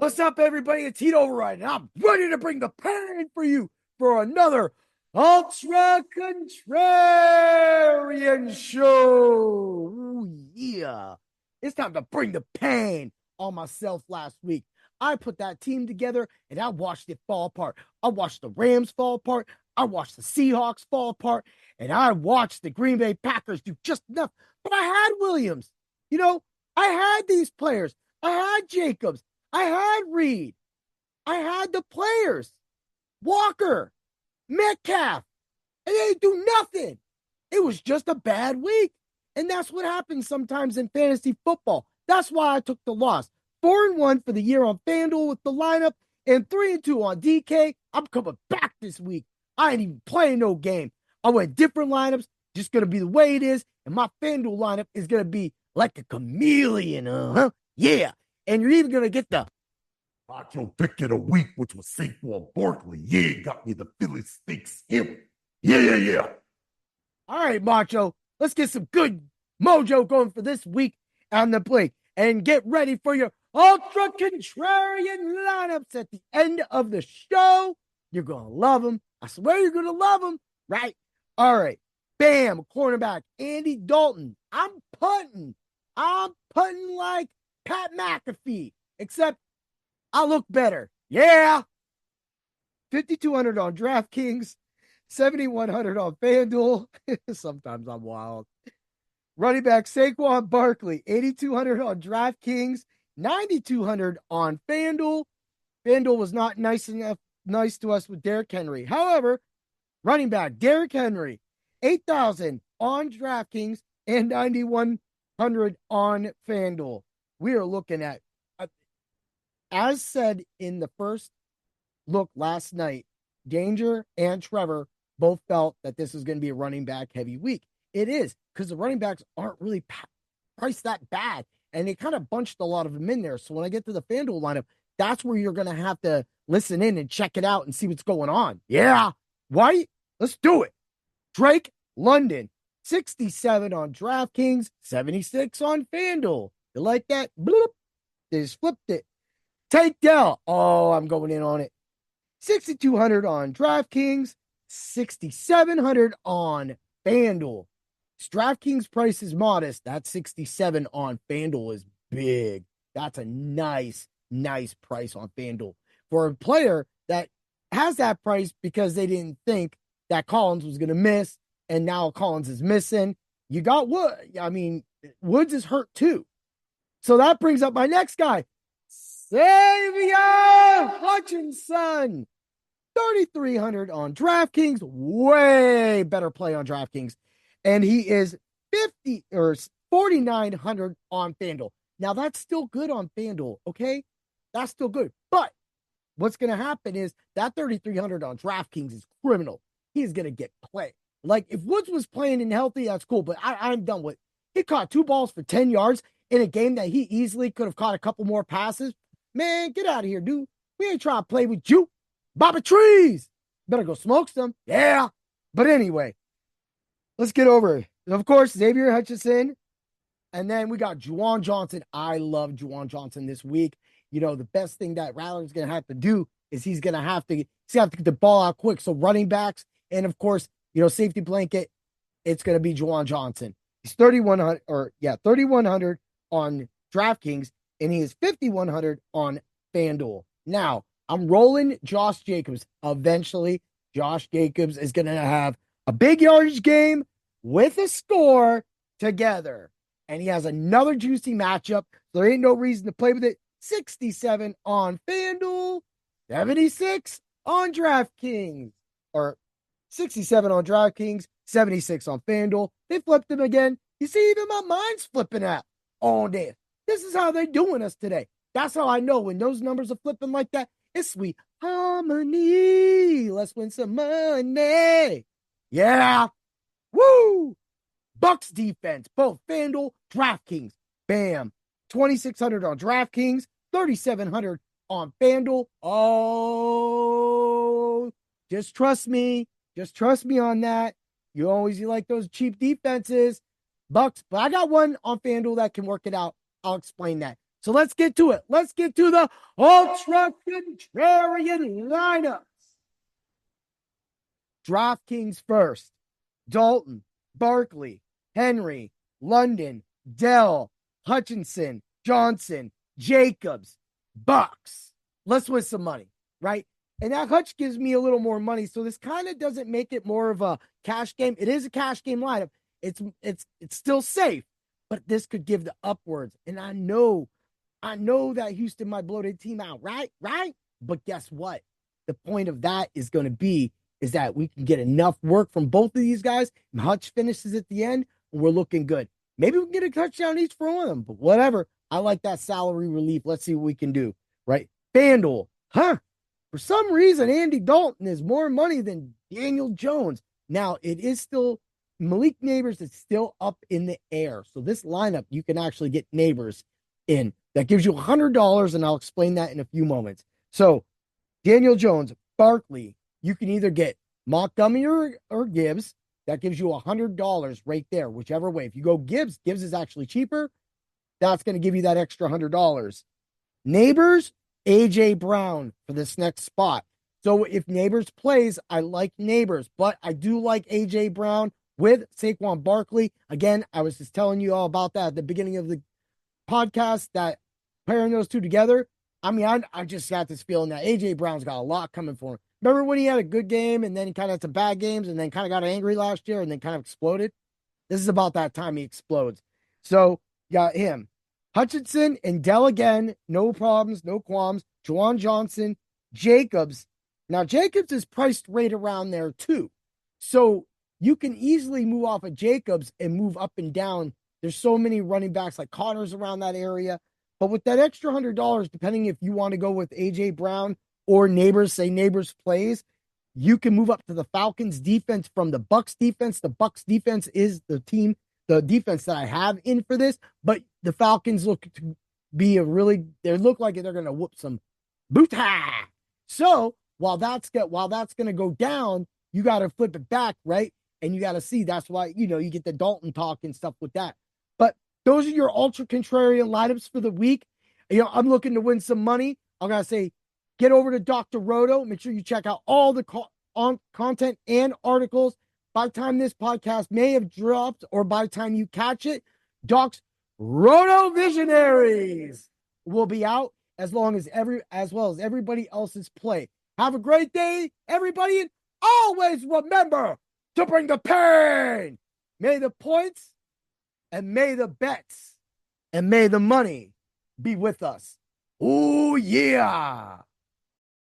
What's up, everybody? It's Heat Override, and I'm ready to bring the pain for you for another Ultra Contrarian Show. Ooh, yeah. It's time to bring the pain on myself last week. I put that team together, and I watched it fall apart. I watched the Rams fall apart. I watched the Seahawks fall apart, and I watched the Green Bay Packers do just enough. But I had Williams. I had these players. I had Jacobs. I had Reed. I had the players. Walker, Metcalf, and they do nothing. It was just a bad week. And that's what happens sometimes in fantasy football. That's why I took the loss. 4-1 for the year on FanDuel with the lineup and 3-2 on DK. I'm coming back this week. I ain't even playing no game. I went different lineups, just going to be the way it is. And my FanDuel lineup is going to be like a chameleon. Yeah. And you're even going to get the Macho pick of the week, which was Saquon Barkley. Yeah, got me the Philly Stakes him. Yeah. All right, Macho, let's get some good mojo going for this week on the plate and get ready for your Ultra Contrarian lineups at the end of the show. You're going to love them. I swear you're going to love them, right? All right. Bam, cornerback, Andy Dalton. I'm punting like Pat McAfee, except I look better. Yeah. 5,200 on DraftKings, 7,100 on FanDuel. Sometimes I'm wild. Running back Saquon Barkley, 8,200 on DraftKings, 9,200 on FanDuel. FanDuel was not nice to us with Derrick Henry. However, running back Derrick Henry, 8,000 on DraftKings and 9,100 on FanDuel. We are looking at, as said in the first look last night, Danger and Trevor both felt that this was going to be a running back heavy week. It is, because the running backs aren't really priced that bad, and they kind of bunched a lot of them in there. So when I get to the FanDuel lineup, that's where you're going to have to listen in and check it out and see what's going on. Yeah, White, let's do it. Drake London, 67 on DraftKings, 76 on FanDuel. You like that? Bloop. They just flipped it. Tank Dell. Oh, I'm going in on it. 6,200 on DraftKings, 6,700 on FanDuel. DraftKings price is modest. That 67 on FanDuel is big. That's a nice price on FanDuel for a player that has that price because they didn't think that Collins was going to miss, and now Collins is missing. You got Wood. I mean, Woods is hurt too. So that brings up my next guy, Xavier Hutchinson. 3,300 on DraftKings. Way better play on DraftKings. And he is 4,900 on FanDuel. Now, that's still good on FanDuel, okay? That's still good. But what's going to happen is that 3,300 on DraftKings is criminal. He's going to get play. Like, if Woods was playing and healthy, that's cool. But I'm done with it. He caught 2 balls for 10 yards in a game that he easily could have caught a couple more passes. Man, get out of here, dude. We ain't trying to play with you. Bobby Trees. Better go smoke some. Yeah. But anyway, let's get over it. Of course, Xavier Hutchinson. And then we got Juwan Johnson. I love Juwan Johnson this week. You know, the best thing that Rattler's going to have to do is he's going to have to get the ball out quick. So running backs and, of course, safety blanket, it's going to be Juwan Johnson. He's 3,100 on DraftKings, and he is 5,100 on FanDuel. Now, I'm rolling Josh Jacobs. Eventually, Josh Jacobs is going to have a big yardage game with a score together. And he has another juicy matchup. So there ain't no reason to play with it. 67 on FanDuel, 76 on DraftKings. Or 67 on DraftKings, 76 on FanDuel. They flipped them again. You see, even my mind's flipping out all day. This is how they're doing us today. That's how I know when those numbers are flipping like that. It's sweet harmony. Let's win some money. Yeah. Woo. Bucks defense, both FanDuel, DraftKings. Bam. 2,600 on DraftKings, 3,700 on FanDuel. Oh, just trust me. Just trust me on that. You like those cheap defenses. Bucks, but I got one on FanDuel that can work it out. I'll explain that. So let's get to it. Let's get to the Ultra Contrarian Lineups. DraftKings first. Dalton, Barkley, Henry, London, Dell, Hutchinson, Johnson, Jacobs, Bucks. Let's win some money, right? And that Hutch gives me a little more money. So this kind of doesn't make it more of a cash game. It is a cash game lineup. It's still safe, but this could give the upwards. And I know that Houston might blow their team out, right? Right? But guess what? The point of that is going to be is that we can get enough work from both of these guys. And Hutch finishes at the end, and we're looking good. Maybe we can get a touchdown each for one of them, but whatever. I like that salary relief. Let's see what we can do, right? FanDuel, for some reason, Andy Dalton is more money than Daniel Jones. Now, it is still Malik Neighbors is still up in the air. So this lineup, you can actually get Neighbors in. That gives you $100, and I'll explain that in a few moments. So Daniel Jones, Barkley, you can either get Montgomery or Gibbs. That gives you $100 right there, whichever way. If you go Gibbs is actually cheaper. That's going to give you that extra $100. Neighbors, A.J. Brown for this next spot. So if Neighbors plays, I like Neighbors, but I do like A.J. Brown with Saquon Barkley. Again, I was just telling you all about that at the beginning of the podcast, that pairing those two together. I mean, I just got this feeling that A.J. Brown's got a lot coming for him. Remember when he had a good game and then he kind of had some bad games and then kind of got angry last year and then kind of exploded? This is about that time he explodes. So, got him. Hutchinson and Dell again, no problems, no qualms. Juwan Johnson, Jacobs. Now, Jacobs is priced right around there too. So, you can easily move off of Jacobs and move up and down. There's so many running backs like Connors around that area. But with that extra $100, depending if you want to go with A.J. Brown or Neighbors, say Neighbors plays, you can move up to the Falcons defense from the Bucks defense. The Bucks defense is the defense that I have in for this, but the Falcons look to be they look like they're going to whoop some boota. So while that's going to go down, you got to flip it back, right? And you got to see, that's why, you get the Dalton talk and stuff with that. But those are your Ultra Contrarian lineups for the week. I'm looking to win some money. I'm going to say, get over to Dr. Roto. Make sure you check out all the content and articles. By the time this podcast may have dropped or by the time you catch it, Doc's Roto Visionaries will be out as well as everybody else's play. Have a great day, everybody, and always remember to bring the pain. May the points and may the bets and may the money be with us. Oh, yeah.